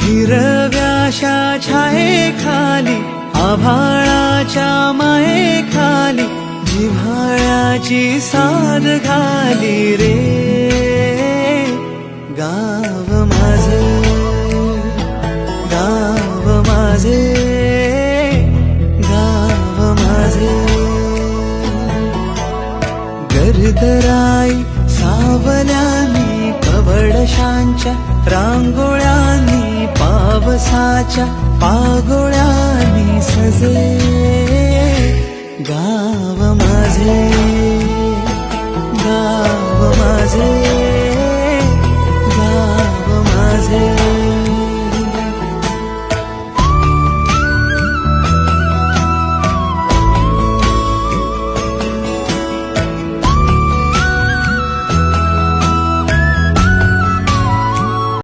हिरव्याशा छायेखाली आभाळाच्या मायेखाली जिव्हाळ्याची साद घाली रे गाव माझे गाव माझे गाव माझे गर्दराई सावल्यानी कवडशांच्या रांगोळ्यांनी पावसाच्या पागोळ्यांनी सजे गाव माझे गाव माझे